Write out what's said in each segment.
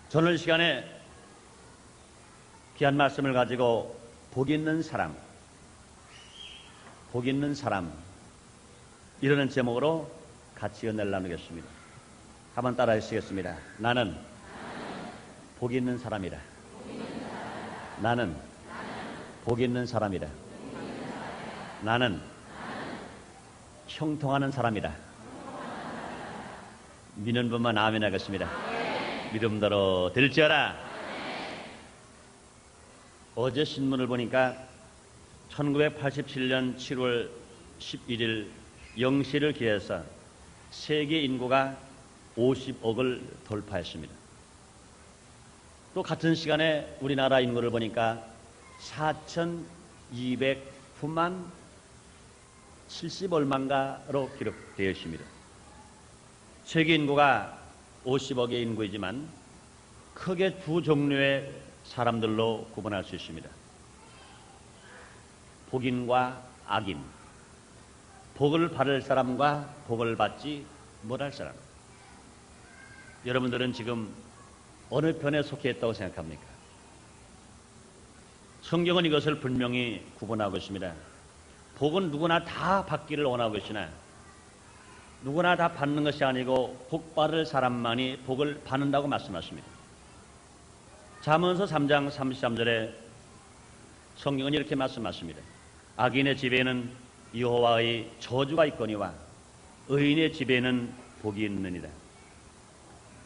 저는 이 시간에 귀한 말씀을 가지고 복 있는 사람 이라는 제목으로 같이 은혜를 나누겠습니다. 한번 따라해 주시겠습니다. 나는 복 있는 사람이다. 나는 복 있는 사람이다. 나는 형통하는 사람이다. 믿는 분만 아멘 하겠습니다. 믿음대로 될지어라. 어제 신문을 보니까 1987년 7월 11일 0시를 기해서 세계 인구가 50억을 돌파했습니다. 또 같은 시간에 우리나라 인구를 보니까 4,209만 70얼마인가로 기록되어 있습니다. 세계 인구가 50억의 인구이지만 크게 두 종류의 사람들로 구분할 수 있습니다. 복인과 악인, 복을 받을 사람과 복을 받지 못할 사람. 여러분들은 지금 어느 편에 속해 있다고 생각합니까? 성경은 이것을 분명히 구분하고 있습니다. 복은 누구나 다 받기를 원하고 있으나 누구나 다 받는 것이 아니고 복 받을 사람만이 복을 받는다고 말씀하십니다. 잠언서 3장 33절에 성경은 이렇게 말씀하십니다. 악인의 집에는 여호와의 저주가 있거니와 의인의 집에는 복이 있느니라.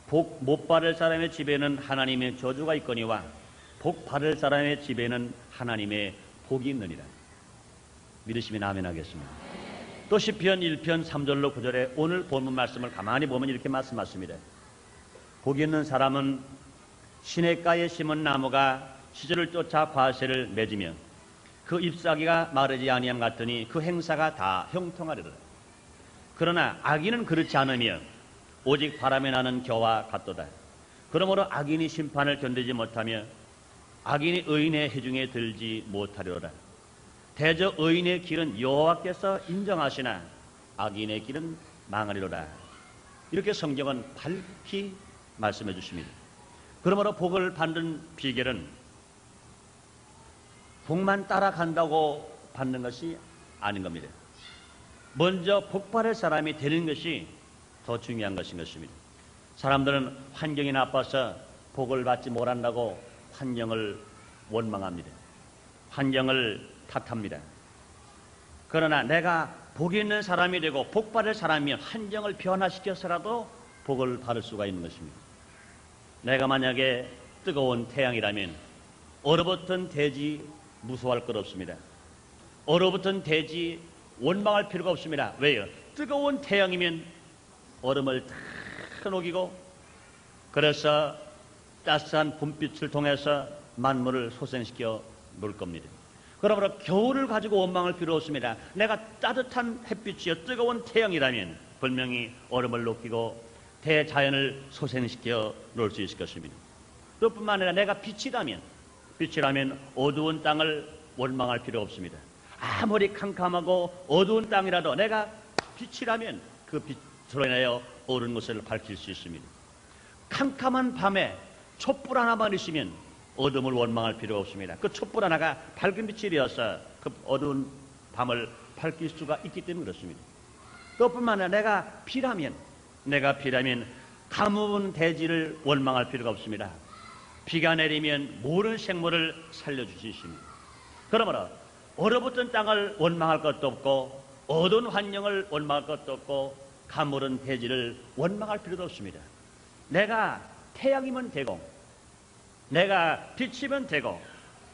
복 못 받을 사람의 집에는 하나님의 저주가 있거니와 복 받을 사람의 집에는 하나님의 복이 있느니라. 믿으시면 아멘 하겠습니다. 또 시편 1편 3절로 9절에 오늘 본문 말씀을 가만히 보면 이렇게 말씀하십니다. 복 있는 사람은 시냇가에 심은 나무가 시절을 쫓아 과실을 맺으며 그 잎사귀가 마르지 아니함 같더니 그 행사가 다 형통하리로다. 그러나 악인은 그렇지 않으며 오직 바람에 나는 겨와 같도다. 그러므로 악인이 심판을 견디지 못하며 악인이 의인의 해중에 들지 못하리로다. 대저 의인의 길은 여호와께서 인정하시나 악인의 길은 망하리로다. 이렇게 성경은 밝히 말씀해 주십니다. 그러므로 복을 받는 비결은 복만 따라간다고 받는 것이 아닌 겁니다. 먼저 복 받을 사람이 되는 것이 더 중요한 것인 것입니다. 사람들은 환경이 나빠서 복을 받지 못한다고 환경을 원망합니다. 환경을 탓합니다. 그러나 내가 복 있는 사람이 되고 복 받을 사람이면 환경을 변화시켜서라도 복을 받을 수가 있는 것입니다. 내가 만약에 뜨거운 태양이라면 얼어붙은 대지 무서워할 것 없습니다. 얼어붙은 대지 원망할 필요가 없습니다. 왜요? 뜨거운 태양이면 얼음을 다 녹이고 그래서 따스한 봄빛을 통해서 만물을 소생시켜 놓을 겁니다. 그러므로 겨울을 가지고 원망할 필요 없습니다. 내가 따뜻한 햇빛이요 뜨거운 태양이라면 분명히 얼음을 녹이고 대자연을 소생시켜 놓을 수 있을 것입니다. 그뿐만 아니라 내가 빛이라면 어두운 땅을 원망할 필요 없습니다. 아무리 캄캄하고 어두운 땅이라도 내가 빛이라면 그 빛으로 인하여 어두운 것을 밝힐 수 있습니다. 캄캄한 밤에 촛불 하나만 있으면 어둠을 원망할 필요가 없습니다. 그 촛불 하나가 밝은 빛이 되어서 그 어두운 밤을 밝힐 수가 있기 때문에 그렇습니다. 그뿐만 아니라 내가 비라면 가뭄은 대지를 원망할 필요가 없습니다. 비가 내리면 모든 생물을 살려줄 수 있습니다. 그러므로 얼어붙은 땅을 원망할 것도 없고 어두운 환경을 원망할 것도 없고 가물은 대지를 원망할 필요도 없습니다. 내가 태양이면 되고 내가 빛이면 되고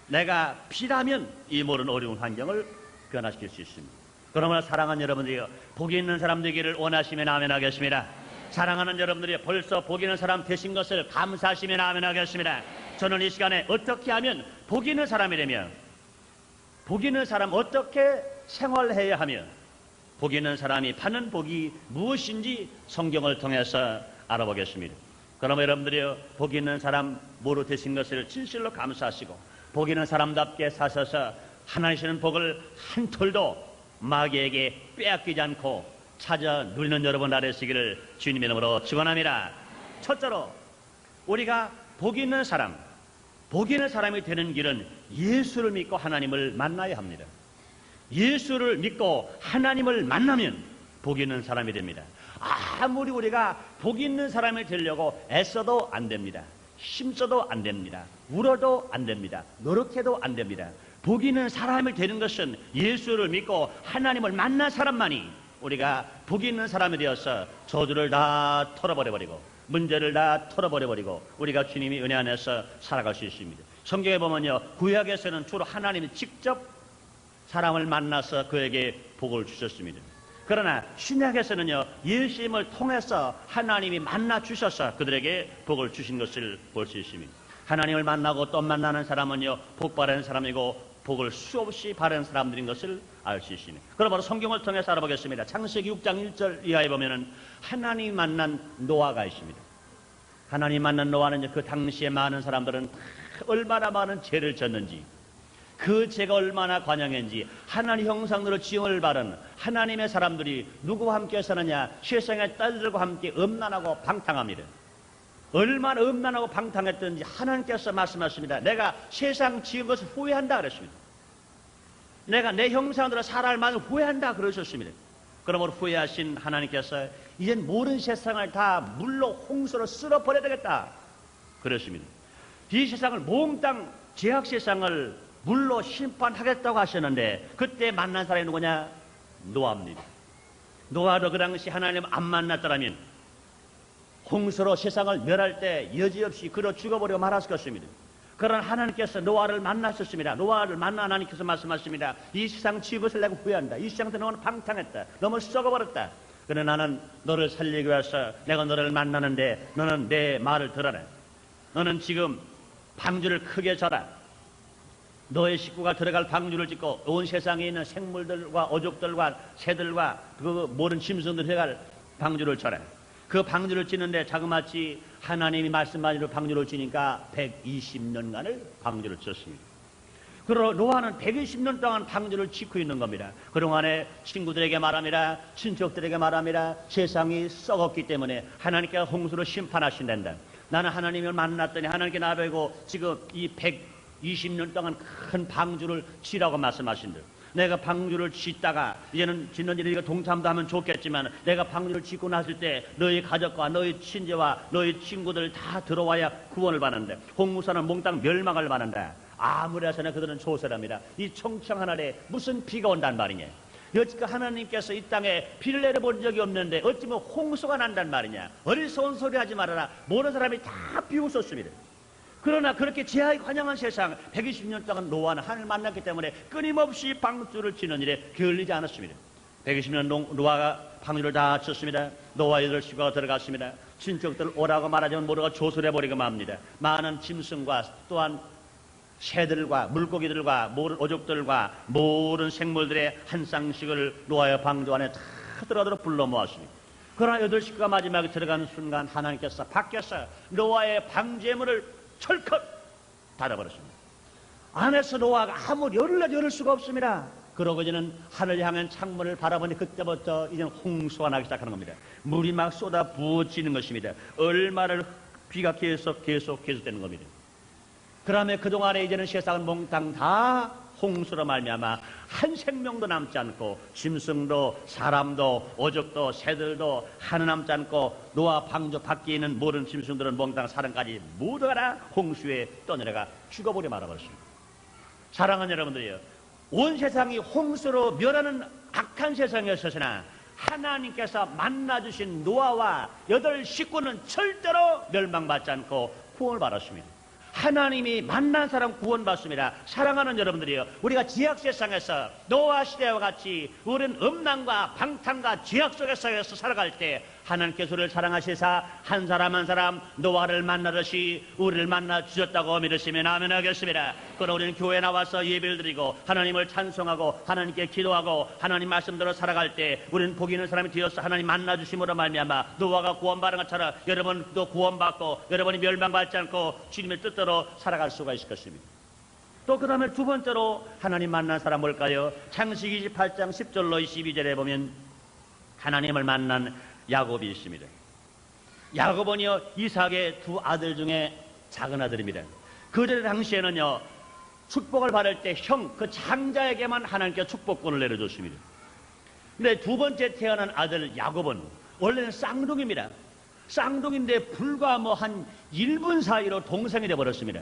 내가 비라면 이 모든 어려운 환경을 변화시킬 수 있습니다. 그러므로 사랑하는 여러분들이 복이 있는 사람 되기를 원하시면 아멘 하겠습니다. 사랑하는 여러분들이 벌써 복 있는 사람 되신 것을 감사하시면 아멘 하겠습니다. 저는 이 시간에 어떻게 하면 복 있는 사람이 되며 복 있는 사람 어떻게 생활해야 하며 복 있는 사람이 받는 복이 무엇인지 성경을 통해서 알아보겠습니다. 그러면 여러분들이 복 있는 사람 모두 되신 것을 진실로 감사하시고 복 있는 사람답게 사셔서 하나님 주시는 복을 한 톨도 마귀에게 빼앗기지 않고 찾아 누리는 여러분 되시기를 주님의 이름으로 축원합니다. 첫째로 우리가 복 있는 사람, 복 있는 사람이 되는 길은 예수를 믿고 하나님을 만나야 합니다. 예수를 믿고 하나님을 만나면 복 있는 사람이 됩니다. 아무리 우리가 복 있는 사람이 되려고 애써도 안 됩니다. 힘써도 안 됩니다. 울어도 안 됩니다. 노력해도 안 됩니다. 복 있는 사람이 되는 것은 예수를 믿고 하나님을 만난 사람만이 우리가 복 있는 사람이 되어서 저주를 다 털어버려버리고 문제를 다 털어버려버리고 우리가 주님이 은혜 안에서 살아갈 수 있습니다. 성경에 보면요, 구약에서는 주로 하나님이 직접 사람을 만나서 그에게 복을 주셨습니다. 그러나 신약에서는요, 예수님을 통해서 하나님이 만나 주셔서 그들에게 복을 주신 것을 볼 수 있습니다. 하나님을 만나고 또 만나는 사람은요, 복 바라는 사람이고 복을 수없이 바라는 사람들인 것을 알 수 있습니다. 그럼 바로 성경을 통해서 알아보겠습니다. 창세기 6장 1절 이하에 보면은 하나님 만난 노아가 있습니다. 하나님 만난 노아는 그 당시에 많은 사람들은 얼마나 많은 죄를 졌는지, 그 죄가 얼마나 관영했는지, 하나님 형상으로 지음을 받은 하나님의 사람들이 누구와 함께 사느냐? 세상의 딸들과 함께 음란하고 방탕합니다. 얼마나 음란하고 방탕했던지 하나님께서 말씀하십니다. 내가 세상 지은 것을 후회한다 그랬습니다. 내가 내 형상대로 살아갈 만을 후회한다 그러셨습니다. 그러므로 후회하신 하나님께서 이젠 모든 세상을 다 물로 홍수로 쓸어버려야 되겠다 그랬습니다. 이 세상을 몽땅 죄악 세상을 물로 심판하겠다고 하셨는데 그때 만난 사람이 누구냐? 노아입니다. 노아도 그 당시 하나님 안 만났더라면 홍수로 세상을 멸할 때 여지없이 그로 죽어버리고 말았을 것입니다. 그러나 하나님께서 노아를 만나셨습니다. 노아를 만나 하나님께서 말씀하십니다. 이 세상 지은 것을 내가 후회한다. 이 세상에서 너는 방탕했다. 너무 썩어버렸다. 그러나 나는 너를 살리기 위해서 내가 너를 만나는데 너는 내 말을 들어라. 너는 지금 방주를 크게 져라. 너의 식구가 들어갈 방주를 짓고 온 세상에 있는 생물들과 어족들과 새들과 그 모든 짐승들 들어갈 방주를 쳐라. 그 방주를 짓는데 자그마치 하나님이 말씀하시는 방주를 지니까 120년간을 방주를 쳤습니다. 그러나 노아는 120년 동안 방주를 짓고 있는 겁니다. 그동안에 친구들에게 말합니다. 친척들에게 말합니다. 세상이 썩었기 때문에 하나님께서 홍수로 심판하신단다. 나는 하나님을 만났더니 하나님께 나뵈고 지금 이 120년 동안 큰 방주를 지라고 말씀하신다. 내가 방주를 짓다가 이제는 짓는 일에 네가 동참도 하면 좋겠지만 내가 방주를 짓고 났을 때 너희 가족과 너희 친지와 너희 친구들 다 들어와야 구원을 받는데 홍수는 몽땅 멸망을 받는다. 아무리 하서나 그들은 조세랍니다. 이 청청한 하늘에 무슨 비가 온단 말이냐. 여지껏 하나님께서 이 땅에 비를 내려본 적이 없는데 어찌면 홍수가 난단 말이냐. 어리석은 소리 하지 말아라. 모든 사람이 다 비웃었습니다. 그러나 그렇게 죄악이 관영한 세상 120년 동안 노아는 하나님을 만났기 때문에 끊임없이 방주를 치는 일에 게을리지 않았습니다. 120년 노아가 방주를 다 쳤습니다. 노아 8식구가 들어갔습니다. 친척들 오라고 말하자면 모두가 조소해버리고 맙니다. 많은 짐승과 또한 새들과 물고기들과 모든 어족들과 모든 생물들의 한 쌍씩을 노아의 방주 안에 다 들어가도록 불러 모았습니다. 그러나 8식구가 마지막에 들어가는 순간 하나님께서 밖에서 노아의 방제물을 철컥 닫아버렸습니다. 안에서 노아가 아무리 열을 내도 열을 수가 없습니다. 그러고 이제는 하늘 향한 창문을 바라보니 그때부터 이제는 홍수가 나기 시작하는 겁니다. 물이 막 쏟아 부어지는 것입니다. 얼마를 비가 계속되는 겁니다. 그러면 그동안에 이제는 세상은 몽땅 다 홍수로 말미암아 한 생명도 남지 않고 짐승도 사람도 어족도 새들도 하나 남지 않고 노아 방주 밖에 있는 모든 짐승들은 몽땅 사람까지 모두가 다 홍수에 떠내려가 죽어버려 말아버렸습니다. 사랑하는 여러분들이요, 온 세상이 홍수로 멸하는 악한 세상이었으나 하나님께서 만나주신 노아와 8식구는 절대로 멸망받지 않고 구원을 받았습니다. 하나님이 만난 사람 구원받습니다. 사랑하는 여러분들이요, 우리가 죄악 세상에서 노아 시대와 같이 우리는 음란과 방탕과 죄악 속에서 살아갈 때 하나님께서 우리를 사랑하시사 한 사람 한 사람 노아를 만나듯이 우리를 만나 주셨다고 믿으시면 아멘 하겠습니다. 그러나 우리는 교회에 나와서 예배를 드리고 하나님을 찬송하고 하나님께 기도하고 하나님 말씀대로 살아갈 때 우리는 복 있는 사람이 되어서 하나님 만나 주심으로 말미암아 노아가 구원받은 것처럼 여러분도 구원받고 여러분이 멸망받지 않고 주님의 뜻대로 살아갈 수가 있을 것입니다. 또 그 다음에 두 번째로 하나님 만난 사람 뭘까요? 창세기 28장 10절로 22절에 보면 하나님을 만난 야곱이 있습니다. 야곱은요, 이삭의 두 아들 중에 작은 아들입니다. 그들 당시에는요, 축복을 받을 때 형, 그 장자에게만 하나님께 축복권을 내려줬습니다. 근데 두 번째 태어난 아들 야곱은 원래는 쌍둥이입니다. 쌍둥이인데 불과 한 1분 사이로 동생이 되어버렸습니다.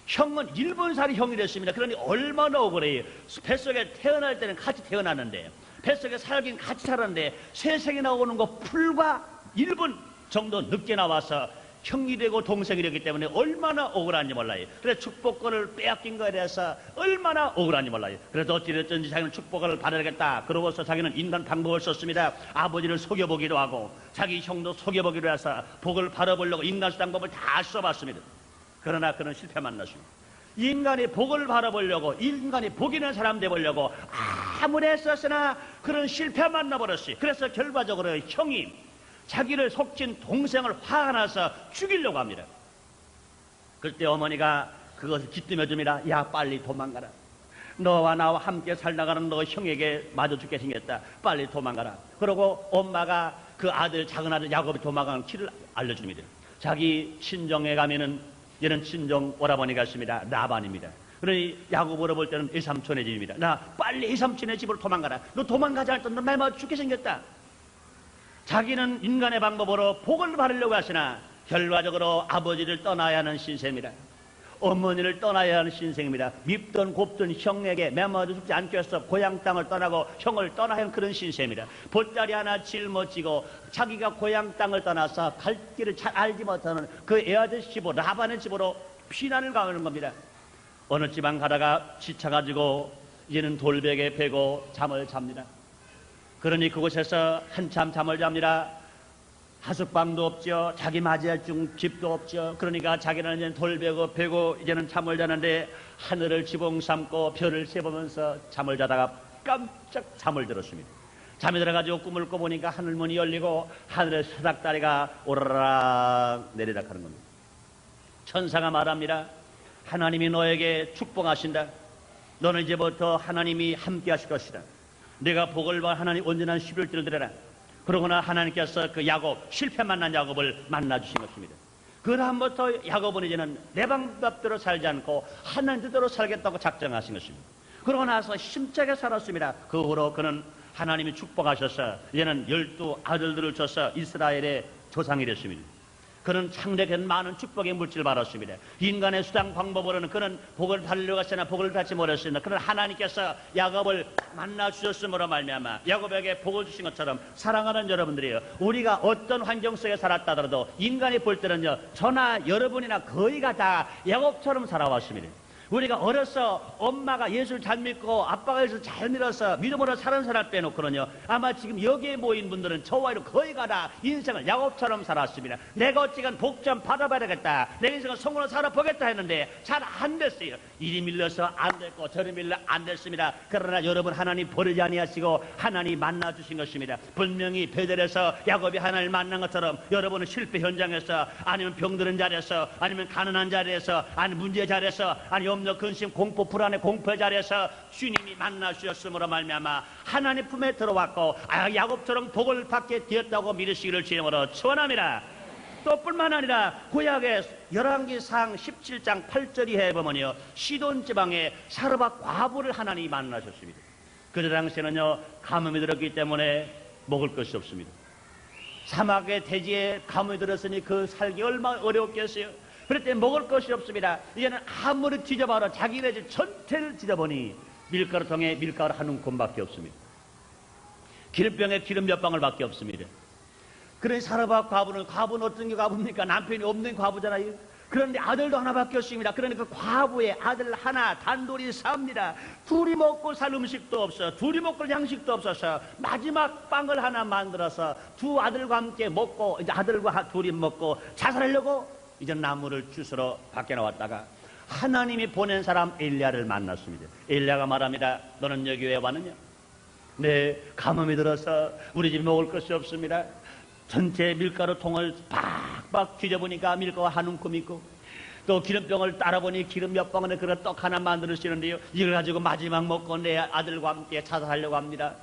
형은 1분 사이 형이 됐습니다. 그러니 얼마나 억울해요. 뱃속에 태어날 때는 같이 태어났는데, 뱃속에 살긴 같이 살았는데, 세상에 나오는 거 불과 1분 정도 늦게 나와서 형이 되고 동생이 되기 때문에 얼마나 억울한지 몰라요. 그래서 축복권을 빼앗긴 거에 대해서 얼마나 억울한지 몰라요. 그래서 어찌됐든지 자기는 축복을 받아야겠다 그러고서 자기는 인간 방법을 썼습니다. 아버지를 속여보기도 하고 자기 형도 속여보기로 해서 복을 받아보려고 인간 수단법을 다 써봤습니다. 그러나 그는 실패만 났습니다. 인간이 복을 바라보려고, 인간이 복 있는 사람 되보려고 아무리 했었으나 그런 실패만 나버렸어요. 그래서 결과적으로 형이 자기를 속진 동생을 화가 나서 죽이려고 합니다. 그때 어머니가 그것을 기뜸해 줍니다. 야, 빨리 도망가라. 너와 나와 함께 살다가는 너 형에게 맞아 죽게 생겼다. 빨리 도망가라. 그러고 엄마가 그 아들, 작은 아들 야곱이 도망가는 길을 알려줍니다. 자기 친정에 가면은, 얘는 친정 오라버니가 있습니다. 라반입니다. 그러니 야곱으로 볼 때는 이삼촌의 집입니다. 나 빨리 이삼촌의 집으로 도망가라. 너 도망가지 않을 너 날 맞아 죽게 생겼다. 자기는 인간의 방법으로 복을 받으려고 하시나 결과적으로 아버지를 떠나야 하는 신세입니다. 어머니를 떠나야 하는 신세입니다. 밉던 곱던 형에게 매맞아 죽지 않기 위해서 고향 땅을 떠나고 형을 떠나야 하는 그런 신세입니다. 보따리 하나 짊어지고 자기가 고향 땅을 떠나서 갈 길을 잘 알지 못하는 그 애아저씨 집으로, 라반의 집으로 피난을 가는 겁니다. 어느 지방 가다가 지쳐가지고 이제는 돌베개 베고 잠을 잡니다. 그러니 그곳에서 한참 잠을 잡니다. 하숙방도 없죠. 자기 맞이할 집도 없죠. 그러니까 자기는 이제 돌베고 베고 이제는 잠을 자는데 하늘을 지붕 삼고 별을 세보면서 잠을 자다가 깜짝 잠을 들었습니다. 잠이 들어가지고 꿈을 꿔보니까 하늘문이 열리고 하늘에 사닥다리가 오르락 내리락 하는 겁니다. 천사가 말합니다. 하나님이 너에게 축복하신다. 너는 이제부터 하나님이 함께 하실 것이다. 내가 복을 받아 하나님 온전한 11조를 드려라. 그러거나 하나님께서 그 야곱, 실패 만난 야곱을 만나주신 것입니다. 그 다음부터 야곱은 이제는 내 방법대로 살지 않고 하나님 뜻대로 살겠다고 작정하신 것입니다. 그러고 나서 힘차게 살았습니다. 그 후로 그는 하나님이 축복하셔서 이제는 12 아들들을 줘서 이스라엘의 조상이 됐습니다. 그는 창대한 많은 축복의 물질을 받았습니다. 인간의 수단 방법으로는 그는 복을 받으려고 했으나 복을 받지 못했습니다. 그러나 하나님께서 야곱을 만나 주셨음으로 말미암아 야곱에게 복을 주신 것처럼 사랑하는 여러분들이요, 우리가 어떤 환경 속에 살았다 하더라도 인간이 볼 때는요, 저나 여러분이나 거의가 다 야곱처럼 살아왔습니다. 우리가 어려서 엄마가 예수를 잘 믿고 아빠가 예수를 잘 믿어서 믿음으로 사는 사람 빼놓고는요, 아마 지금 여기에 모인 분들은 저와 이로 거의가 다 인생을 야곱처럼 살았습니다. 내가 어찌간 복 좀 받아봐야 되겠다, 내 인생을 성공으로 살아보겠다 했는데 잘 안 됐어요. 이리 밀려서 안 됐고 저리 밀려 안 됐습니다. 그러나 여러분, 하나님 버리지 아니하시고 하나님 만나주신 것입니다. 분명히 베델에서 야곱이 하나님을 만난 것처럼 여러분은 실패 현장에서, 아니면 병드는 자리에서, 아니면 가난한 자리에서, 아니면 문제 자리에서, 아니 염려 근심 공포 불안의 공포의 자리에서 주님이 만나 주셨음으로 말미암아 하나님 품에 들어왔고 야곱처럼 복을 받게 되었다고 믿으시기를 주님으로 축원합니다. 또 뿐만 아니라 구약의 열왕기상 17장 8절이 해보면요, 시돈 지방에 사르밧 과부를 하나님이 만나셨습니다. 그때 당시에는요, 가뭄이 들었기 때문에 먹을 것이 없습니다. 사막의 대지에 가뭄이 들었으니 그 살기 얼마나 어려웠겠어요. 그럴 때 먹을 것이 없습니다. 이제는 아무리 뒤져봐도 자기네 집 전체를 뒤져보니 밀가루통에 밀가루 한 움큼밖에 없습니다. 기름병에 기름 몇 방울밖에 없습니다. 그러니 사르밧 과부는 어떤 게 과부입니까? 남편이 없는 과부잖아요. 그런데 아들도 하나밖에 없습니다. 그러니 그 과부의 아들 하나 단둘이 삽니다. 둘이 먹고 살 음식도 없어, 둘이 먹고 양식도 없어서 마지막 빵을 하나 만들어서 두 아들과 함께 먹고, 이제 아들과 둘이 먹고 자살하려고 이제 나무를 주스러 밖에 나왔다가 하나님이 보낸 사람 엘리야를 만났습니다. 엘리야가 말합니다. 너는 여기 왜 왔느냐? 네, 가뭄이 들어서 우리 집에 먹을 것이 없습니다. 전체 밀가루 통을 팍팍 뒤져보니까 밀가루 한 움큼 있고, 또 기름병을 따라보니 기름 몇 방울에 그런 떡 하나 만들으시는데요, 이걸 가지고 마지막 먹고 내 아들과 함께 자살하려고 합니다.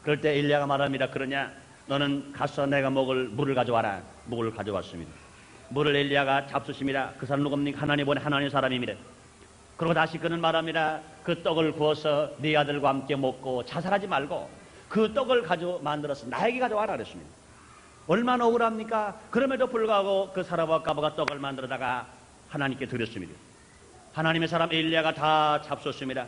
그럴 때 엘리야가 말합니다. 그러냐? 너는 가서 내가 먹을 물을 가져와라. 물을 가져왔습니다. 물을 엘리야가 잡수십니다. 그 사람 누굽니까? 하나님 보낸 하나님 사람입니다. 그리고 다시 그는 말합니다. 그 떡을 구워서 네 아들과 함께 먹고 자살하지 말고 그 떡을 가지고 만들어서 나에게 가져와라 그랬습니다. 얼마나 억울합니까? 그럼에도 불구하고 그 사람과 가버가 떡을 만들어다가 하나님께 드렸습니다. 하나님의 사람 엘리야가 다 잡수었습니다.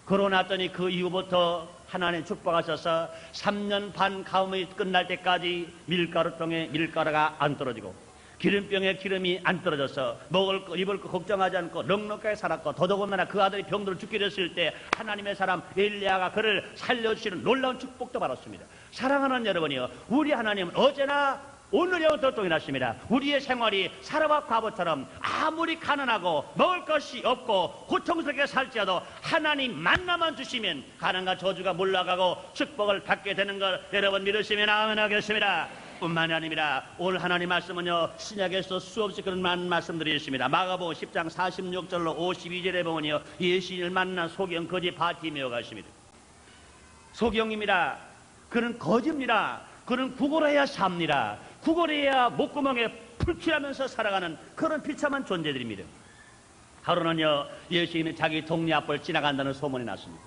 그러고 났더니 그 이후부터 하나님 축복하셔서 3년 반 가뭄이 끝날 때까지 밀가루통에 밀가루가 안 떨어지고 기름병에 기름이 안 떨어져서 먹을 거 입을 거 걱정하지 않고 넉넉하게 살았고 더더군다나 그 아들이 병들어 죽게 됐을 때 하나님의 사람 엘리야가 그를 살려주시는 놀라운 축복도 받았습니다. 사랑하는 여러분이요, 우리 하나님은 어제나 오늘 영원토록 동일하십니다. 우리의 생활이 사람과 과부처럼 아무리 가난하고 먹을 것이 없고 고통스럽게 살지라도 하나님 만나만 주시면 가난과 저주가 물러가고 축복을 받게 되는 걸 여러분 믿으시면 아멘 하겠습니다. 뿐만이 아닙니다. 오늘 하나님 말씀은요, 신약에서 수없이 그런 많은 말씀들이 있습니다. 마가복음 10장 46절로 52절에 보면요, 예수님을 만난 소경 거지 바티메오가 있습니다. 소경입니다. 그는 거지입니다. 그는 구걸해야 삽니다. 구걸해야 목구멍에 풀칠하면서 살아가는 그런 비참한 존재들입니다. 하루는요, 예수님이 자기 동네 앞을 지나간다는 소문이 났습니다.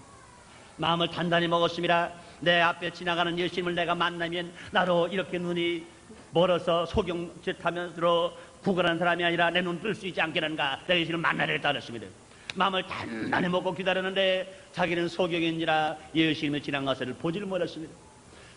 마음을 단단히 먹었습니다. 내 앞에 지나가는 예수님을 내가 만나면 나로 이렇게 눈이 멀어서 소경짓하면서 구걸하는 사람이 아니라 내 눈 뜰 수 있지 않겠는가, 내가 예수님을 만나야겠다 그랬습니다. 마음을 단단히 먹고 기다렸는데 자기는 소경인지라 예수님이 지나간 것을 보지를 못했습니다.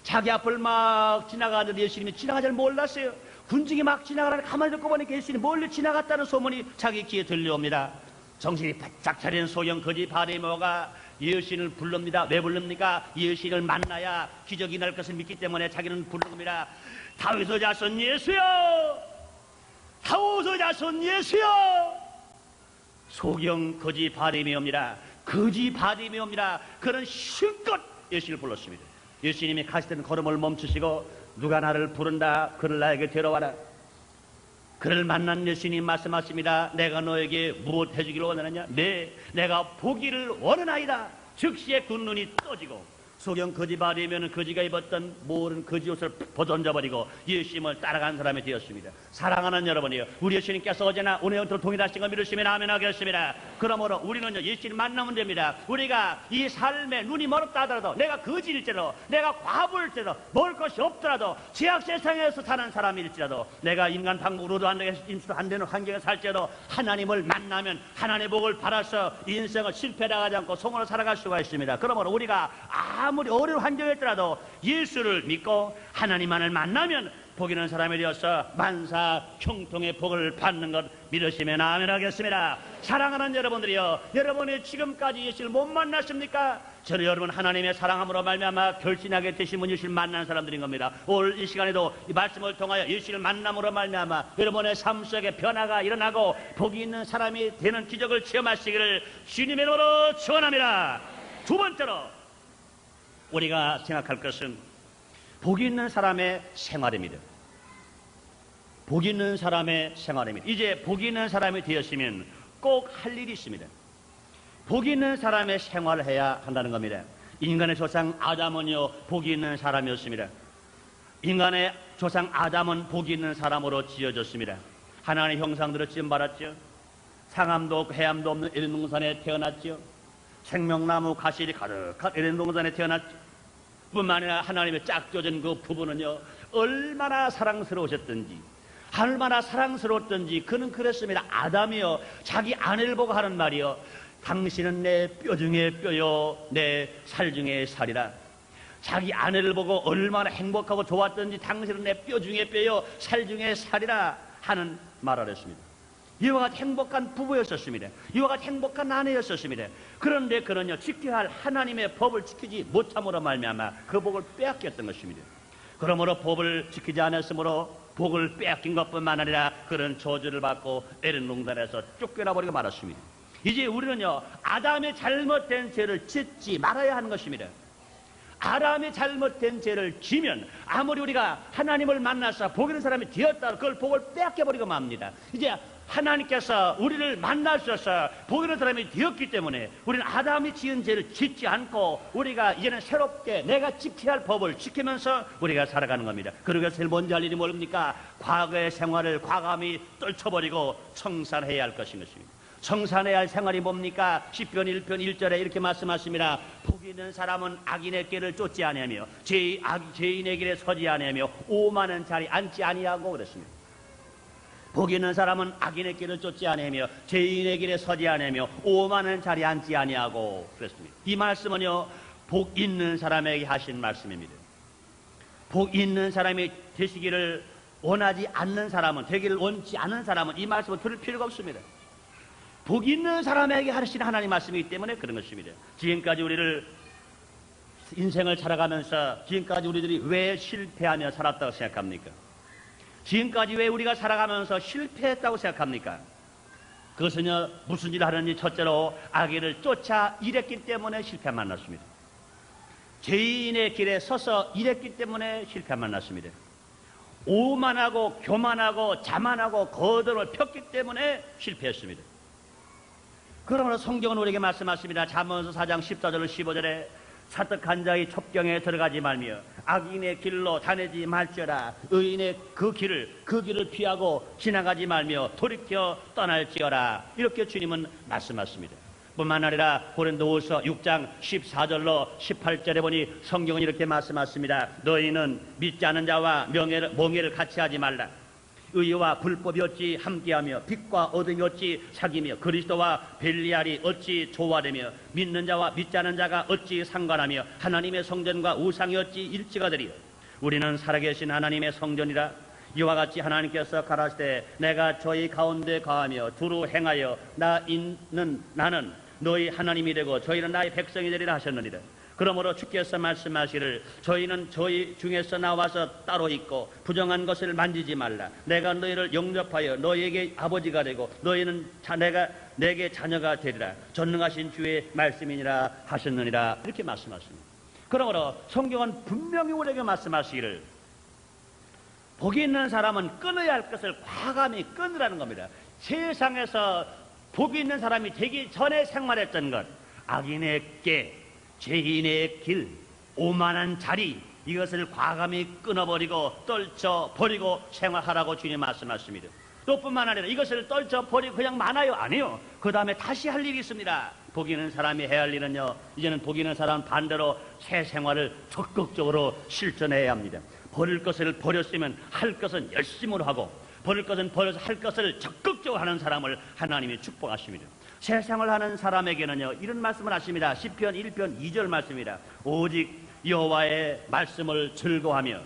자기 앞을 막 지나가는데 예수님이 지나가지를 몰랐어요. 군중이 막 지나가라니 가만히 듣고 보니까 예수님이 멀리 지나갔다는 소문이 자기 귀에 들려옵니다. 정신이 바짝 차린 소경 거지 바티메오가 예수님을 부릅니다. 왜 부릅니까? 예수님을 만나야 기적이 날 것을 믿기 때문에 자기는 부릅니다. 다윗의 자손 예수여, 다윗의 자손 예수여. 소경 거지 바티메오입니다. 거지 바티메오입니다. 그는 실컷 예수님을 불렀습니다. 예수님이 가시던 걸음을 멈추시고 누가 나를 부른다, 그를 나에게 데려와라. 그를 만난 예수님 말씀하십니다. 내가 너에게 무엇 해주기를 원하느냐? 네, 내가 보기를 원하나이다. 즉시에 그 눈이 떠지고 소경 거지 바티메오는 거지가 입었던 모든 거지 옷을 벗어던져버리고 예수님을 따라간 사람이 되었습니다. 사랑하는 여러분이요, 우리 예수님께서 어제나 오늘부터 동일하신 거 믿으시면 아멘 하겠습니다. 그러므로 우리는요, 예수님 만나면 됩니다. 우리가 이 삶에 눈이 멀었다 하더라도, 내가 거지일지라도, 내가 과부일지라도, 먹을 것이 없더라도, 제약 세상에서 사는 사람일지라도, 내가 인간 방법으로도 안 되는 환경에 살지라도 하나님을 만나면 하나님의 복을 받아서 인생을 실패하지 않고 성으로 살아갈 수가 있습니다. 그러므로 우리가 아무리 어려운 환경이었더라도 예수를 믿고 하나님만을 만나면 복 있는 사람이 되어서 만사 형통의 복을 받는 것 믿으시면 아멘 하겠습니다. 사랑하는 여러분들이요, 여러분이 지금까지 예수를 못 만났습니까? 저는 여러분 하나님의 사랑함으로 말미암아 결신하게 되신 분 예수를 만난 사람들인 겁니다. 오늘 이 시간에도 이 말씀을 통하여 예수를 만남으로 말미암아 여러분의 삶 속에 변화가 일어나고 복이 있는 사람이 되는 기적을 체험하시기를 주님의 이름으로 축원합니다. 두 번째로 우리가 생각할 것은 복이 있는 사람의 생활입니다. 복이 있는 사람의 생활입니다. 이제 복이 있는 사람이 되었으면 꼭 할 일이 있습니다. 복이 있는 사람의 생활을 해야 한다는 겁니다. 인간의 조상 아담은요, 복이 있는 사람이었습니다. 인간의 조상 아담은 복이 있는 사람으로 지어졌습니다. 하나님의 형상대로 지음받았죠. 상함도 없고 해함도 없는 에덴 동산에 태어났죠. 생명나무 가시리 가득한 에덴 동산에 태어났죠. 뿐만 아니라 하나님의 짝져진 그 부부는요, 얼마나 사랑스러우셨던지, 얼마나 사랑스러웠던지 그는 그랬습니다. 아담이요, 자기 아내를 보고 하는 말이요, 당신은 내 뼈 중에 뼈요, 내 살 중에 살이라. 자기 아내를 보고 얼마나 행복하고 좋았던지, 당신은 내 뼈 중에 뼈요, 살 중에 살이라 하는 말을 했습니다. 이와 같이 행복한 부부였었습니다. 이와 같이 행복한 아내였었습니다. 그런데 그는요, 지켜야 할 하나님의 법을 지키지 못함으로 말미암아 그 복을 빼앗겼던 것입니다. 그러므로 법을 지키지 않았으므로 복을 빼앗긴 것뿐만 아니라 그런 저주를 받고 에덴 동산에서 쫓겨나 버리고 말았습니다. 이제 우리는요, 아담의 잘못된 죄를 짓지 말아야 하는 것입니다. 아담의 잘못된 죄를 지면 아무리 우리가 하나님을 만나서 복 있는 사람이 되었다, 그걸 복을 빼앗겨 버리고 맙니다. 이제 하나님께서 우리를 만나셔서 복이 있는 사람이 되었기 때문에 우리는 아담이 지은 죄를 짓지 않고 우리가 이제는 새롭게 내가 지켜야 할 법을 지키면서 우리가 살아가는 겁니다. 그러기 제일 먼저 할 일이 뭡니까? 과거의 생활을 과감히 떨쳐버리고 청산해야 할 것인 것입니다. 청산해야 할 생활이 뭡니까? 시편 1편 1절에 이렇게 말씀하십니다. 복이 있는 사람은 악인의 길을 쫓지 아니하며 죄인의 길에 서지 아니하며 오만한 자리 앉지 아니하고 그랬습니다. 복이 있는 사람은 악인의 길을 쫓지 아니하며 죄인의 길에 서지 아니하며 오만한 자리에 앉지 아니하고 그랬습니다. 이 말씀은요, 복 있는 사람에게 하신 말씀입니다. 복 있는 사람이 되시기를 원하지 않는 사람은, 되기를 원치 않는 사람은 이 말씀을 들을 필요가 없습니다. 복 있는 사람에게 하시는 하나님 말씀이기 때문에 그런 것입니다. 지금까지 우리를 인생을 살아가면서 지금까지 우리들이 왜 실패하며 살았다고 생각합니까? 지금까지 왜 우리가 살아가면서 실패했다고 생각합니까? 그것은요, 무슨 일을 하는지 첫째로 악인을 쫓아 일했기 때문에 실패 만났습니다. 죄인의 길에 서서 일했기 때문에 실패 만났습니다. 오만하고 교만하고 자만하고 거듭을 폈기 때문에 실패했습니다. 그러므로 성경은 우리에게 말씀하십니다. 잠언서 4장 14절 15절에 사특한 자의 첩경에 들어가지 말며 악인의 길로 다니지 말지어다. 의인의 그 길을 피하고 지나가지 말며 돌이켜 떠날지어다. 이렇게 주님은 말씀하십니다. 뿐만 아니라 고린도후서 6장 14절로 18절에 보니 성경은 이렇게 말씀하십니다. 너희는 믿지 않는 자와 멍해를 같이 하지 말라. 의와 불법이 어찌 함께하며 빛과 어둠이 어찌 사귀며 그리스도와 벨리알이 어찌 조화되며 믿는 자와 믿지 않는 자가 어찌 상관하며 하나님의 성전과 우상이 어찌 일치가 되리요. 우리는 살아계신 하나님의 성전이라. 이와 같이 하나님께서 가라사대 내가 저희 가운데 거하며 두루 행하여 나는 너희 하나님이 되고 저희는 나의 백성이 되리라 하셨느니라. 그러므로 주께서 말씀하시기를 저희는 저희 중에서 나와서 따로 있고 부정한 것을 만지지 말라. 내가 너희를 영접하여 너희에게 아버지가 되고 너희는 내게 자녀가 되리라. 전능하신 주의 말씀이니라 하셨느니라. 이렇게 말씀하십니다. 그러므로 성경은 분명히 우리에게 말씀하시기를 복이 있는 사람은 끊어야 할 것을 과감히 끊으라는 겁니다. 세상에서 복이 있는 사람이 되기 전에 생활했던 것, 악인의 꾀, 죄인의 길, 오만한 자리, 이것을 과감히 끊어버리고 떨쳐버리고 생활하라고 주님 말씀하십니다. 또 뿐만 아니라 이것을 떨쳐버리고 그냥 많아요? 아니요. 그 다음에 다시 할 일이 있습니다. 복이 있는 사람이 해야 할 일은요, 이제는 복이 있는 사람은 반대로 새 생활을 적극적으로 실천해야 합니다. 버릴 것을 버렸으면 할 것은 열심으로 하고 버릴 것은 버려서 할 것을 적극적으로 하는 사람을 하나님이 축복하십니다. 세상을 하는 사람에게는요, 이런 말씀을 하십니다. 시편 1편 2절 말씀입니다. 오직 여호와의 말씀을 즐거워하며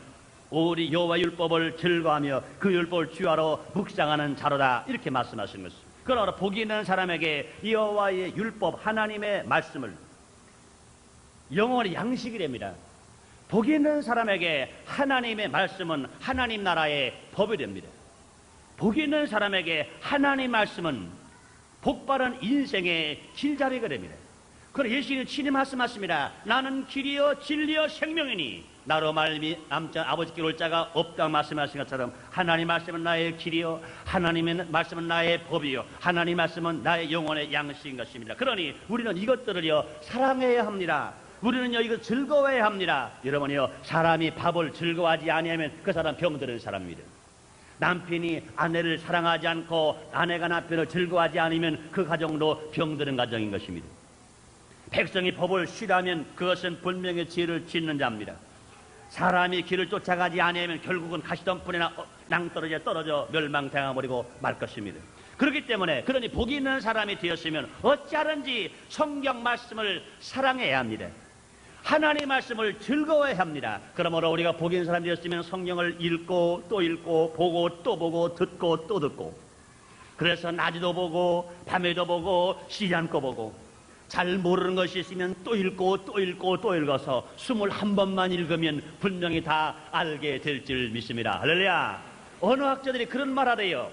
오직 여호와의 율법을 즐거워하며 그 율법을 주야로 묵상하는 자로다. 이렇게 말씀하시는 것입니다. 그러나 복이 있는 사람에게 여호와의 율법, 하나님의 말씀을 영원히 양식이 됩니다. 복이 있는 사람에게 하나님의 말씀은 하나님 나라의 법이 됩니다. 복이 있는 사람에게 하나님 말씀은 복바른 인생의 길잡이가 됩니다. 그러나 예수님은 친히 말씀하십니다. 나는 길이요 진리요 생명이니 나로 말미암지 아버지께 올 자가 없다고 말씀하신 것처럼 하나님 말씀은 나의 길이요 하나님의 말씀은 나의 법이요 하나님 말씀은 나의 영혼의 양식인 것입니다. 그러니 우리는 이것들을요 사랑해야 합니다. 우리는요 이거 즐거워해야 합니다. 여러분이요 사람이 밥을 즐거워하지 아니하면 그 사람 병드는 사람입니다. 남편이 아내를 사랑하지 않고 아내가 남편을 즐거워하지 않으면 그 가정도 병드는 가정인 것입니다. 백성이 법을 싫어하면 그것은 분명히 죄를 짓는 자입니다. 사람이 길을 쫓아가지 않으면 결국은 가시덤불이나 낭떠러지에 떨어져 멸망당해버리고 말 것입니다. 그렇기 때문에 그러니 복이 있는 사람이 되었으면 어찌하든지 성경 말씀을 사랑해야 합니다. 하나님의 말씀을 즐거워해야 합니다. 그러므로 우리가 복이 있는 사람이 되었으면 성경을 읽고 또 읽고 보고 또 보고 듣고 또 듣고 그래서 낮에도 보고 밤에도 보고 쉬지 않고 보고 잘 모르는 것이 있으면 또 읽고 또 읽고 또 읽어서 21번만 읽으면 분명히 다 알게 될 줄 믿습니다. 할렐루야. 어느 학자들이 그런 말 하래요.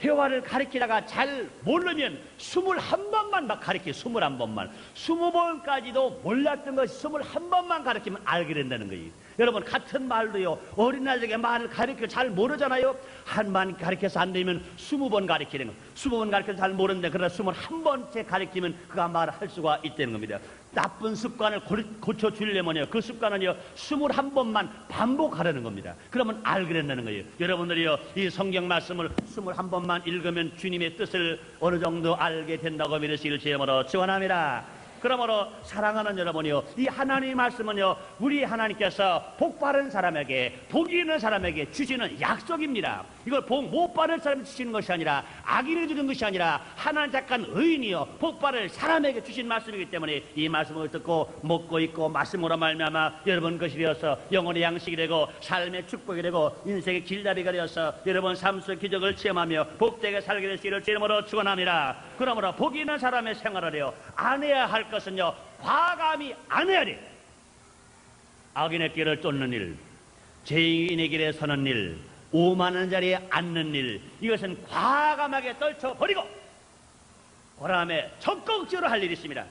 회화를 가르치다가 잘 모르면 21번만 막 가르치고 21번만 20번까지도 몰랐던 것이 21번만 가르치면 알게 된다는 거예요. 여러분, 같은 말도요, 어린아이에게 말을 가르쳐 잘 모르잖아요. 한 번 가르쳐서 안 되면 20번 가르치는 거. 20번 가르쳐서 잘 모르는데 그러나 21번째 가르치면 그가 말을 할 수가 있다는 겁니다. 나쁜 습관을 고쳐주려면요, 그 습관은요 21번만 반복하라는 겁니다. 그러면 알게 된다는 거예요. 여러분들이요, 이 성경 말씀을 21번만 읽으면 주님의 뜻을 어느 정도 알게 된다고 믿으시길 주님으로 축원합니다. 그러므로 사랑하는 여러분이요, 이 하나님의 말씀은요, 우리 하나님께서 복 받은 사람에게, 복이 있는 사람에게 주시는 약속입니다. 이걸 복 못 받은 사람이 주시는 것이 아니라, 악인이 주는 것이 아니라 하나님 착한 의인이요 복 받을 사람에게 주신 말씀이기 때문에 이 말씀을 듣고 먹고 있고 말씀으로 말미암아 여러분 것이 되어서 영혼의 양식이 되고 삶의 축복이 되고 인생의 길다리가 되어서 여러분 삶 속 기적을 체험하며 복되게 살게 되시기를 주님으로 축원합니다. 그러므로 복이 있는 사람의 생활을 안 해야 할 것은요, 과감히 안 해야 돼. 악인의 길을 쫓는 일, 죄인의 길에 서는 일, 오만한 자리에 앉는 일, 이것은 과감하게 떨쳐버리고 그 다음에 적극적으로 할 일이 있습니다.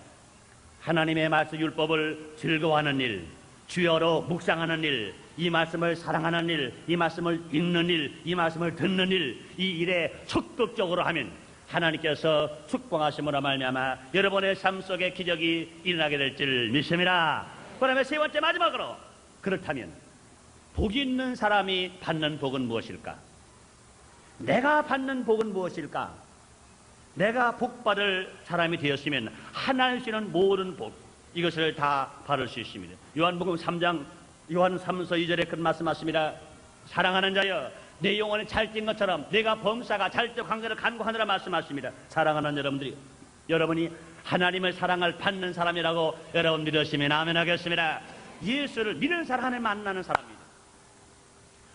하나님의 말씀 율법을 즐거워하는 일, 주여로 묵상하는 일, 이 말씀을 사랑하는 일, 이 말씀을 읽는 일, 이 말씀을 듣는 일, 이 일에 적극적으로 하면 하나님께서 축복하심으로 말미암아 여러분의 삶 속에 기적이 일어나게 될 줄 믿습니다. 그 다음에 세 번째 마지막으로, 그렇다면 복 있는 사람이 받는 복은 무엇일까? 내가 받는 복은 무엇일까? 내가 복 받을 사람이 되었으면 하나님 주시는 모든 복, 이것을 다 받을 수 있습니다. 요한복음 3장 요한 3서 2절에 그런 말씀하십니다. 사랑하는 자여, 내 영혼이 잘 뛴 것처럼 내가 범사가 잘뛰어 관계를 간구하느라 말씀하십니다. 사랑하는 여러분이 하나님의 사랑을 받는 사람이라고 여러분 믿으시면 아멘 하겠습니다. 예수를 믿는 사람, 하나님 만나는 사람입니다.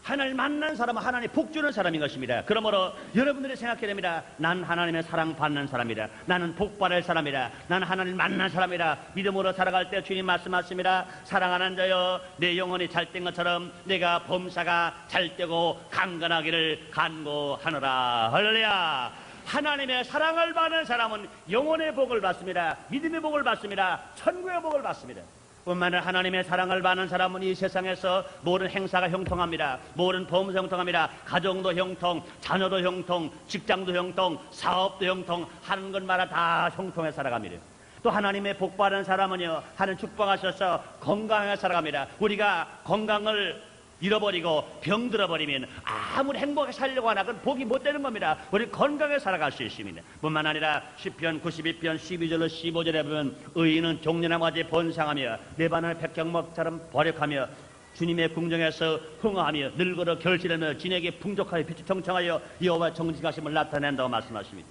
하나님 만나는 사람은 하나님 복 주는 사람인 것입니다. 그러므로 여러분들이 생각해야 됩니다. 난 하나님의 사랑 받는 사람이다. 나는 복 받을 사람이다. 나는 하나님 만난 사람이다. 믿음으로 살아갈 때 주님 말씀하십니다. 사랑하는 자여, 내 영혼이 잘된 것처럼 내가 범사가 잘되고 강건하기를 간구하노라. 할렐루야. 하나님의 사랑을 받는 사람은 영혼의 복을 받습니다. 믿음의 복을 받습니다. 천국의 복을 받습니다. 뿐만 아니라 하나님의 사랑을 받는 사람은 이 세상에서 모든 행사가 형통합니다. 모든 범사 형통합니다. 가정도 형통, 자녀도 형통, 직장도 형통, 사업도 형통, 하는 것마다 다 형통해 살아갑니다. 또 하나님의 복 받은 사람은요, 하나님 축복하셔서 건강하게 살아갑니다. 우리가 건강을 잃어버리고 병들어버리면 아무리 행복하게 살려고 하나 그건 복이 못 되는 겁니다. 우리 건강하게 살아갈 수 있습니다. 뿐만 아니라 시편 92편 12절로 15절에 보면 의인은 종려나무같이 번성하며 레바논의 백향목처럼 버력하며 주님의 궁정에서 흥하며 늙어도 결실하며 진에게 풍족하여 빛이 청청하여 여호와의 정직하심을 나타낸다고 말씀하십니다.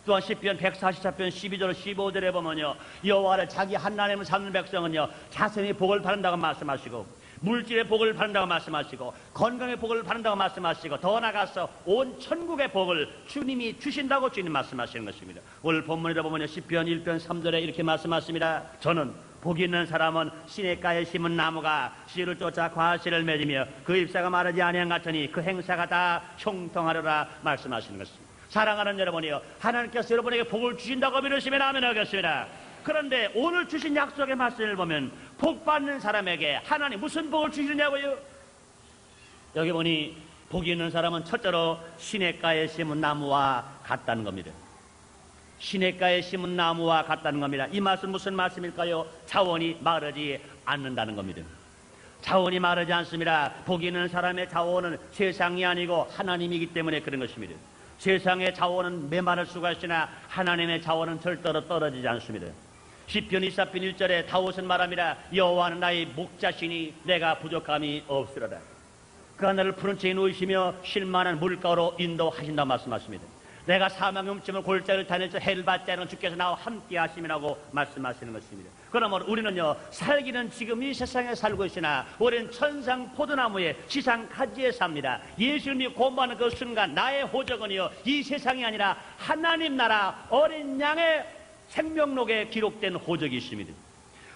또한 시편 144편 12절 15절에 보면요, 여호와를 자기 하나님을 삼는 백성은요 자신의 복을 받는다고 말씀하시고 물질의 복을 받는다고 말씀하시고 건강의 복을 받는다고 말씀하시고 더 나아가서 온 천국의 복을 주님이 주신다고 주님 말씀하시는 것입니다. 오늘 본문에도 보면 시편 1편 3절에 이렇게 말씀하십니다. 저는 복 있는 사람은 시냇가에 심은 나무가 씨를 쫓아 과실을 맺으며 그 잎사가 마르지 아니한 같으니 그 행사가 다 형통하리라 말씀하시는 것입니다. 사랑하는 여러분이요, 하나님께서 여러분에게 복을 주신다고 믿으시면 아멘 하겠습니다. 그런데 오늘 주신 약속의 말씀을 보면 복 받는 사람에게 하나님 무슨 복을 주시느냐고요? 여기 보니 복이 있는 사람은 첫째로 시냇가에 심은 나무와 같다는 겁니다. 시냇가에 심은 나무와 같다는 겁니다. 이 말씀 무슨 말씀일까요? 자원이 마르지 않는다는 겁니다. 자원이 마르지 않습니다. 복이 있는 사람의 자원은 세상이 아니고 하나님이기 때문에 그런 것입니다. 세상의 자원은 메마를 수가 있으나 하나님의 자원은 절대로 떨어지지 않습니다. 시편 24편 1절에 다윗은 말합니다. 여호와는 나의 목자시니 내가 부족함이 없으리라. 그가 나를 푸른 채에 누이시며 쉴만한 물가로 인도하신다 말씀하십니다. 내가 사망의 음침을 골짜기를 다니면서 해를 받지 않은 주께서 나와 함께 하심이라고 말씀하시는 것입니다. 그러면 우리는요, 살기는 지금 이 세상에 살고 있으나 우리는 천상 포도나무의 지상 가지에 삽니다. 예수님이 공부하는 그 순간 나의 호적은요, 이 세상이 아니라 하나님 나라 어린 양의 생명록에 기록된 호적이 있습니다.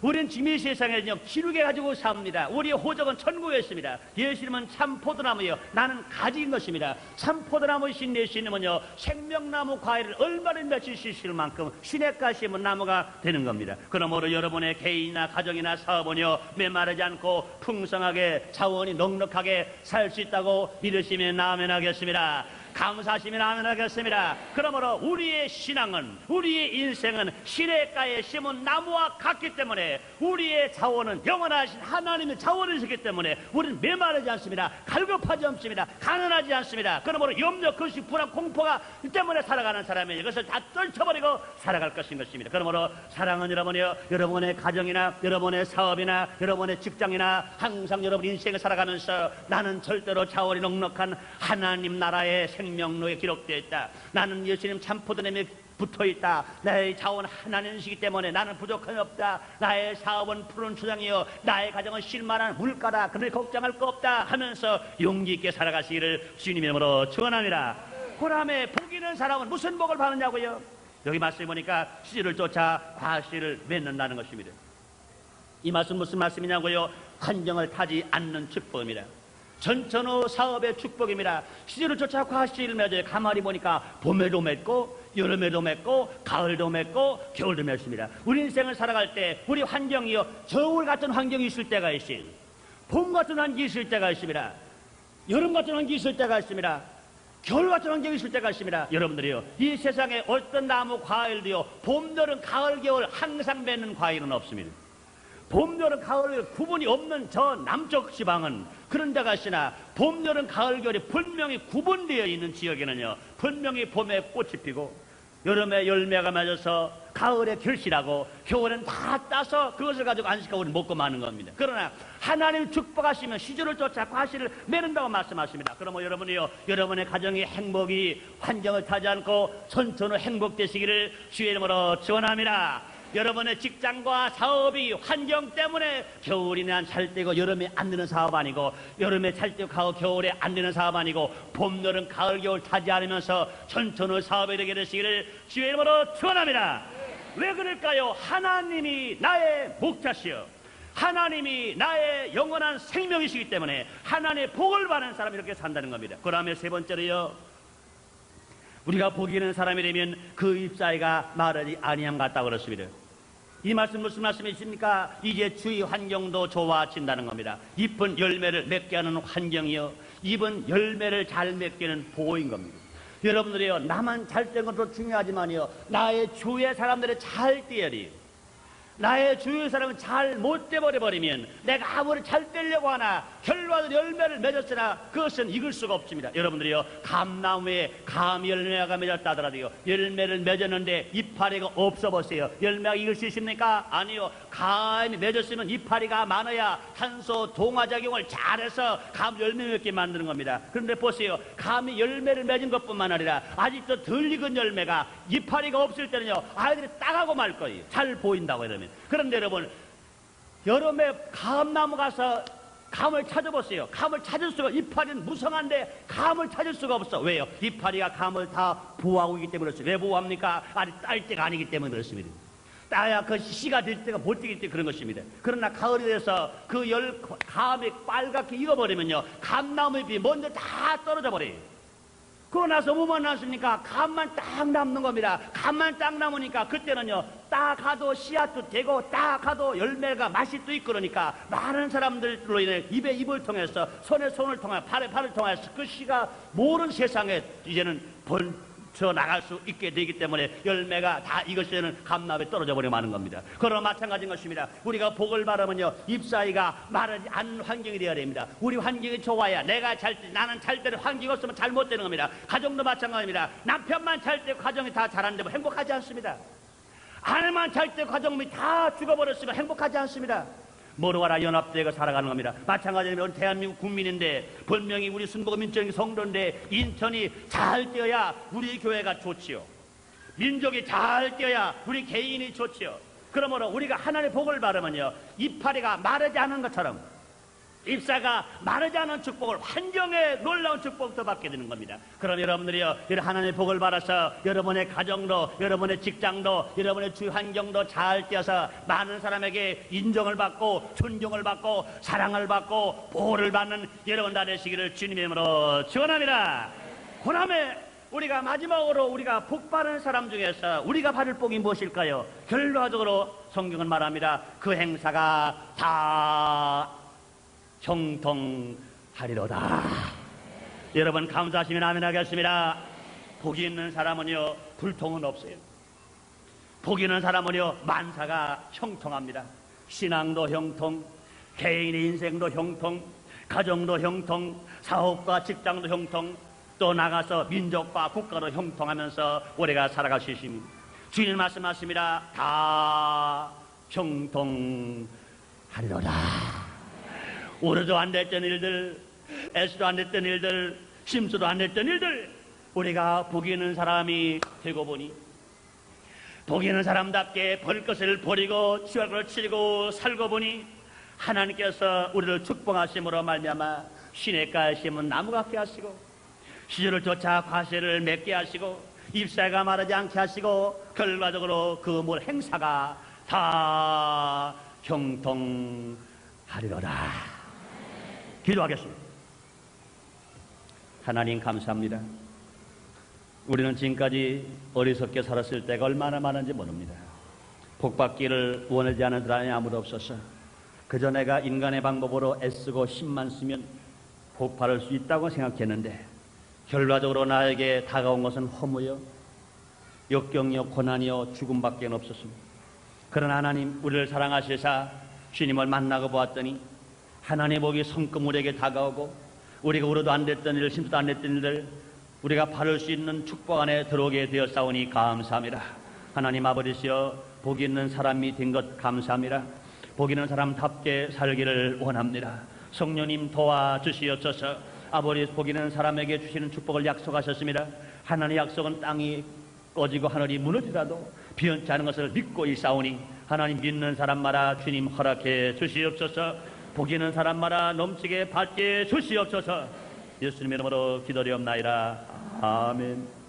우리는 지금 이 세상에는요, 기르게 가지고 삽니다. 우리의 호적은 천국에 있습니다. 예수님은 참 포도나무요, 나는 가지인 것입니다. 참 포도나무이신 예수님은요, 생명나무 과일을 얼마나 맺을 수 있을 만큼 시냇가 심은 나무가 되는 겁니다. 그러므로 여러분의 개인이나 가정이나 사업은요, 메마르지 않고 풍성하게 자원이 넉넉하게 살 수 있다고 믿으시면 아멘하겠습니다. 감사하시면 아멘하겠습니다. 그러므로 우리의 신앙은, 우리의 인생은 시냇가에 심은 나무와 같기 때문에 우리의 자원은 영원하신 하나님의 자원이시기 때문에 우리는 메마르지 않습니다. 갈급하지 않습니다. 가난하지 않습니다. 그러므로 염려, 근심, 불안, 공포가 때문에 살아가는 사람이 이것을 다 떨쳐버리고 살아갈 것인 것입니다. 그러므로 사랑은 여러분이요, 여러분의 가정이나 여러분의 사업이나 여러분의 직장이나 항상 여러분 인생을 살아가면서 나는 절대로 자원이 넉넉한 하나님 나라의 생명로에 기록되어 있다. 나는 예수님 참포도냄에 붙어있다. 나의 자원 하나님이시기 때문에 나는 부족함이 없다. 나의 사업은 푸른 초장이요, 나의 가정은 쉴만한 물가다. 그런데 걱정할 거 없다 하면서 용기 있게 살아가시기를 주님의 이름으로 축원합니다. 그다음에 복 있는 사람은 무슨 복을 받느냐고요? 여기 말씀해 보니까 씨를 쫓아 과실을 맺는다는 것입니다. 이 말씀 무슨 말씀이냐고요? 환경을 타지 않는 축복입니다. 전천후 사업의 축복입니다. 시절을 쫓아 과실을 맺어요. 가만히 보니까 봄에도 맺고 여름에도 맺고 가을도 맺고 겨울도 맺습니다. 우리 인생을 살아갈 때 우리 환경이요, 겨울 같은 환경이 있을 때가 있어요. 봄 같은 환경이 있을 때가 있습니다. 여름 같은 환경이 있을 때가 있습니다. 겨울 같은 환경이 있을 때가 있습니다. 여러분들이요, 이 세상에 어떤 나무 과일도요, 봄, 여름, 가을, 겨울 항상 맺는 과일은 없습니다. 봄, 여름, 가을 구분이 없는 저 남쪽 지방은 그런 데가 있으나 봄, 여름, 가을, 겨울이 분명히 구분되어 있는 지역에는요, 분명히 봄에 꽃이 피고 여름에 열매가 맺어서 가을에 결실하고 겨울엔 다 따서 그것을 가지고 안식하고 우리는 먹고 마는 겁니다. 그러나 하나님 축복하시면 시절을 쫓아 과실을 맺는다고 말씀하십니다. 그러면 여러분이요, 여러분의 가정의 행복이 환경을 타지 않고 천천히 행복되시기를 주의 이름으로 축원합니다. 여러분의 직장과 사업이 환경 때문에 겨울이나 잘 되고 여름에 안 되는 사업 아니고, 여름에 잘 되고 겨울에 안 되는 사업 아니고, 봄, 여름, 가을, 겨울 타지 않으면서 천천히 사업이 되게 되시기를 주의 이름으로 축원합니다. 왜 그럴까요? 하나님이 나의 목자시여, 하나님이 나의 영원한 생명이시기 때문에 하나님의 복을 받는 사람이 이렇게 산다는 겁니다. 그 다음에 세 번째로요, 우리가 복 있는 사람이 되면 그 잎사귀가 마르지 아니함 같다고 그렇습니다. 이 말씀 무슨 말씀이십니까? 이제 주위 환경도 좋아진다는 겁니다. 잎은 열매를 맺게 하는 환경이요, 잎은 열매를 잘 맺게 하는 보호인 겁니다. 여러분들이요, 나만 잘 되는 것도 중요하지만요, 나의 주위의 사람들이 잘 되어야, 나의 주위의 사람은 잘 못 돼버려버리면 내가 아무리 잘 되려고 하나 결과적으로 열매를 맺었으나 그것은 익을 수가 없습니다. 여러분들이요, 감나무에 감 열매가 맺었다 하더라도요, 열매를 맺었는데 이파리가 없어 보세요. 열매가 익을 수 있습니까? 아니요. 감이 맺었으면 이파리가 많아야 탄소 동화작용을 잘해서 감 열매 맺게 만드는 겁니다. 그런데 보세요, 감이 열매를 맺은 것뿐만 아니라 아직도 덜 익은 열매가 이파리가 없을 때는요, 아이들이 따가고 말 거예요. 잘 보인다고 이러면. 그런데 여러분, 여름에 감나무 가서 감을 찾아보세요. 감을 찾을 수가, 이파리는 무성한데 감을 찾을 수가 없어. 왜요? 이파리가 감을 다 보호하고 있기 때문에 그렇습니다. 왜 보호합니까? 아직 딸 때가 아니기 때문에 그렇습니다. 따야 그 씨가 될 때가 못 되기 때문에 그런 것입니다. 그러나 가을이 돼서 그 감이 빨갛게 익어버리면요, 감나무 잎이 먼저 다 떨어져 버려요. 그러고 나서 뭐만 남습니까? 감만 딱 남는 겁니다. 감만 딱 남으니까 그때는요, 딱 가도 씨앗도 되고 딱 가도 열매가 맛이 또 있고, 그러니까 많은 사람들로 인해 입에 입을 통해서 손에 손을 통해 팔에 팔을 통해서 그 씨가 모든 세상에 이제는 번져 나갈 수 있게 되기 때문에 열매가 다 익을 때는 감나무에 떨어져 버려 마는 겁니다. 그러나 마찬가지인 것입니다. 우리가 복을 바라면요, 잎사귀가 마르지 않는 환경이 되어야 됩니다. 우리 환경이 좋아야 내가 잘 때, 나는 잘 때는 환경이 없으면 잘못되는 겁니다. 가정도 마찬가지입니다. 남편만 잘 때 가정이 다 잘하는데 행복하지 않습니다. 아내만 잘 때 가정이 다 죽어버렸으면 행복하지 않습니다. 모르와라 연합되어 살아가는 겁니다. 마찬가지로 대한민국 국민인데 분명히 우리 순복음 민족의 성도인데 인천이 잘 되어야 우리 교회가 좋지요. 민족이 잘 되어야 우리 개인이 좋지요. 그러므로 우리가 하나님의 복을 바라면요, 이파리가 마르지 않은 것처럼 잎사가 마르지 않은 축복을, 환경에 놀라운 축복도 받게 되는 겁니다. 그럼 여러분들이요, 이런 하나님의 복을 받아서 여러분의 가정도, 여러분의 직장도, 여러분의 주 환경도 잘 띄어서 많은 사람에게 인정을 받고 존경을 받고 사랑을 받고 보호를 받는 여러분 다 되시기를 주님의 이름으로 축원합니다. 그다음에 우리가 마지막으로 우리가 복 받은 사람 중에서 우리가 받을 복이 무엇일까요? 결과적으로 성경은 말합니다. 그 행사가 다 형통하리로다. 여러분 감사하시면 아멘 하겠습니다. 복이 있는 사람은요, 불통은 없어요. 복이 있는 사람은요, 만사가 형통합니다. 신앙도 형통, 개인의 인생도 형통, 가정도 형통, 사업과 직장도 형통, 또 나가서 민족과 국가도 형통하면서 우리가 살아갈 수 있습니다. 주님 말씀하십니다. 다 형통하리로다. 오르도 안 됐던 일들, 애수도 안 됐던 일들, 심수도 안 됐던 일들, 우리가 복이 있는 사람이 되고 보니, 복이 있는 사람답게 벌 것을 버리고 취할 것을 치르고 살고 보니, 하나님께서 우리를 축복하심으로 말미암아 시냇가에 심은 나무 같게 하시고, 시절을 쫓아 과실을 맺게 하시고, 잎사가 마르지 않게 하시고, 결과적으로 그 물 행사가 다 형통하리로다. 기도하겠습니다. 하나님 감사합니다. 우리는 지금까지 어리석게 살았을 때가 얼마나 많은지 모릅니다. 복받기를 원하지 않은 사람이 아무도 없어서 그저 내가 인간의 방법으로 애쓰고 힘만 쓰면 복받을 수 있다고 생각했는데, 결과적으로 나에게 다가온 것은 허무요, 역경이요, 고난이요, 죽음밖에 없었습니다. 그러나 하나님, 우리를 사랑하시사 주님을 만나고 보았더니 하나님의 복이 성큼 우리에게 다가오고, 우리가 울어도 안 됐던 일, 심수도 안 됐던 일들 우리가 바를 수 있는 축복 안에 들어오게 되었사오니 감사합니다. 하나님 아버지시여, 복 있는 사람이 된 것 감사합니다. 복 있는 사람답게 살기를 원합니다. 성령님 도와주시옵소서. 아버지, 복 있는 사람에게 주시는 축복을 약속하셨습니다. 하나님의 약속은 땅이 꺼지고 하늘이 무너지더라도 변치 않은 것을 믿고 있사오니, 하나님 믿는 사람마다 주님 허락해 주시옵소서. 복 있는 사람마다 넘치게 받게 주시옵소서. 예수님의 이름으로 기도드리옵나이다. 아멘.